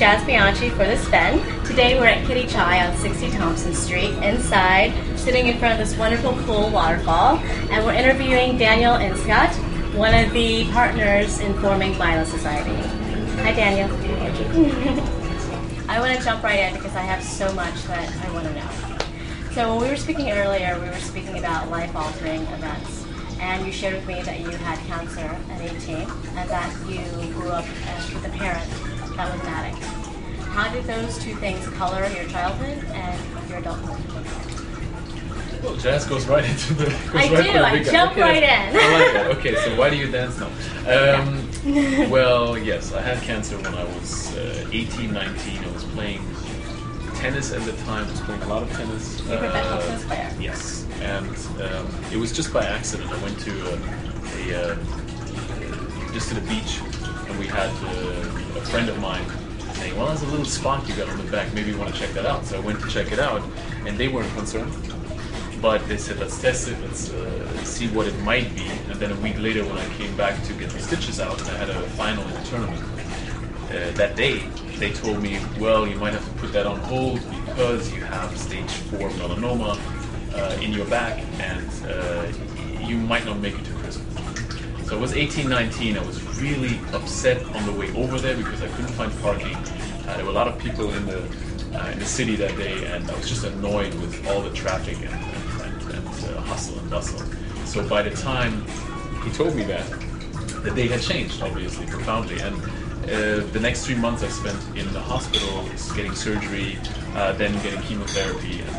Jazz Biancci for The Spin. Today we're at Kitty Chai on 60 Thompson Street, inside, sitting in front of this wonderful cool waterfall, and we're interviewing Daniel Enskat, one of the partners in forming Baila Society. Hi Daniel. I want to jump right in because I have so much that I want to know. So when we were speaking earlier, we were speaking about life-altering events, and you shared with me that you had cancer at 18 and that you grew up with a parent that was an addict. How did those two things color your childhood and your adulthood? Well, jazz goes right into the. I jump right in. I like that. Okay, so why do you dance now? Well, yes, I had cancer when I was 18, 19. I was playing tennis at the time. I was playing a lot of tennis. You're a professional tennis player. Yes, and it was just by accident. I went to just to the beach, and we had a friend of mine saying, "Well, there's a little spot you got on the back. Maybe you want to check that out." So I went to check it out, and they weren't concerned. But they said, let's test it, let's see what it might be. And then a week later, when I came back to get the stitches out, and I had a final in the tournament, that day, they told me, well, you might have to put that on hold because you have stage 4 melanoma in your back, and you might not make it to Christmas. So I was 18, 19, I was really upset on the way over there because I couldn't find parking. There were a lot of people in the city that day, and I was just annoyed with all the traffic and hustle and bustle. So by the time he told me that, the day had changed, obviously, profoundly. And the next 3 months I spent in the hospital, getting surgery, then getting chemotherapy, and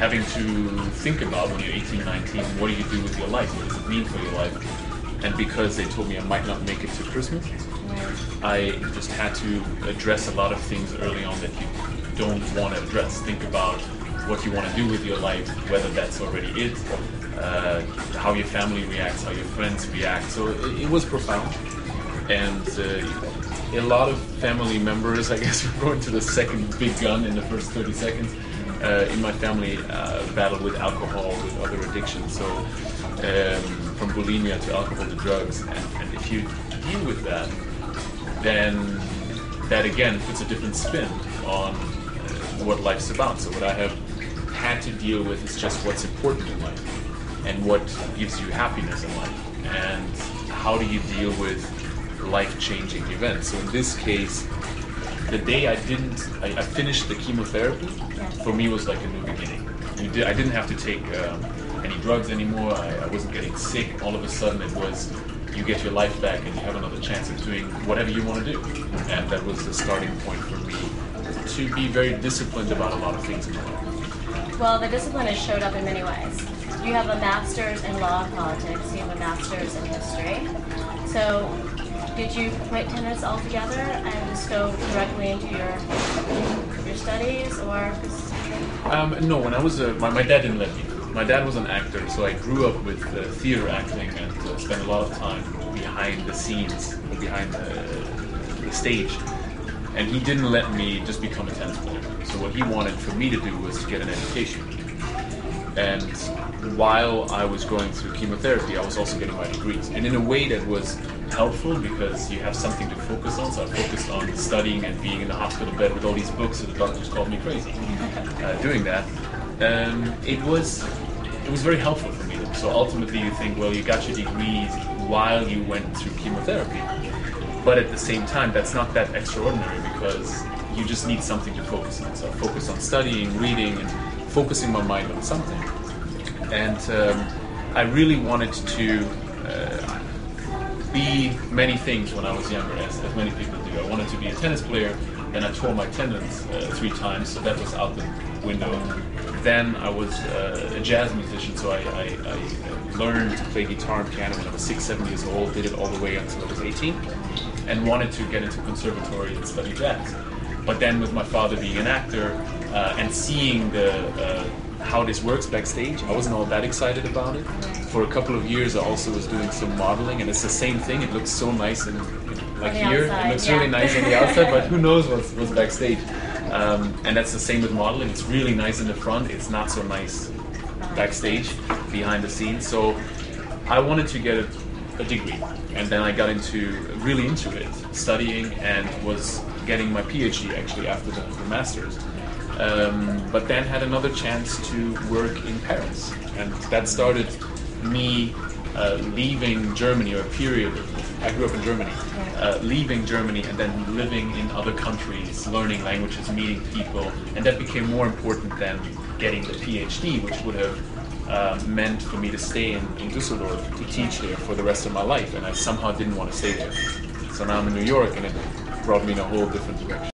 having to think about, when you're 18, 19, what do you do with your life? What does it mean for your life? And because they told me I might not make it to Christmas, I just had to address a lot of things early on that you don't want to address. Think about what you want to do with your life, whether that's already it, how your family reacts, how your friends react. So it was profound. And a lot of family members, I guess, were going to the second big gun in the first 30 seconds. In my family, battled with alcohol, with other addictions. So from bulimia to alcohol to drugs. And if you deal with that, then that again puts a different spin on what life's about. So what I have had to deal with is just what's important in life and what gives you happiness in life, and how do you deal with life-changing events. So in this case, the day I finished the chemotherapy, for me was like a new beginning. I didn't have to take any drugs anymore. I wasn't getting sick. All of a sudden it was, you get your life back and you have another chance of doing whatever you want to do. And that was the starting point for me to be very disciplined about a lot of things in my life. Well, the discipline has showed up in many ways. You have a master's in law and politics, you have a master's in history. So did you quit tennis altogether and just go directly into your studies, or? No, when I was my dad didn't let me. My dad was an actor, so I grew up with theater acting and spent a lot of time behind the scenes, behind the stage. And he didn't let me just become a tennis player. So what he wanted for me to do was to get an education. And while I was going through chemotherapy, I was also getting my degrees. And in a way that was helpful because you have something to focus on. So I focused on studying and being in the hospital bed with all these books, so the doctors called me crazy doing that. It was very helpful for me. So ultimately you think, well, you got your degrees while you went through chemotherapy. But at the same time, that's not that extraordinary because you just need something to focus on. So I focused on studying, reading, and focusing my mind on something. And I really wanted to be many things when I was younger, as many people do. I wanted to be a tennis player, then I tore my tendons 3 times, so that was out the window. Then I was a jazz musician, so I learned to play guitar and piano when I was 6, 7 years old, did it all the way until I was 18. And wanted to get into conservatory and study jazz. But then with my father being an actor and seeing how this works backstage, I wasn't all that excited about it. For a couple of years I also was doing some modeling, and it's the same thing. It looks so nice and like here, outside, it looks really nice on the outside, but who knows what's backstage. And that's the same with modeling. It's really nice in the front, it's not so nice backstage, behind the scenes. So I wanted to get a degree, and then I got really into it, studying, and was getting my PhD actually after the master's. But then had another chance to work in Paris, and that started me leaving Germany, or a period. I grew up in Germany, leaving Germany and then living in other countries, learning languages, meeting people, and that became more important than getting the PhD, which would have meant for me to stay in Düsseldorf to teach there for the rest of my life, and I somehow didn't want to stay there. So now I'm in New York, and it brought me in a whole different direction.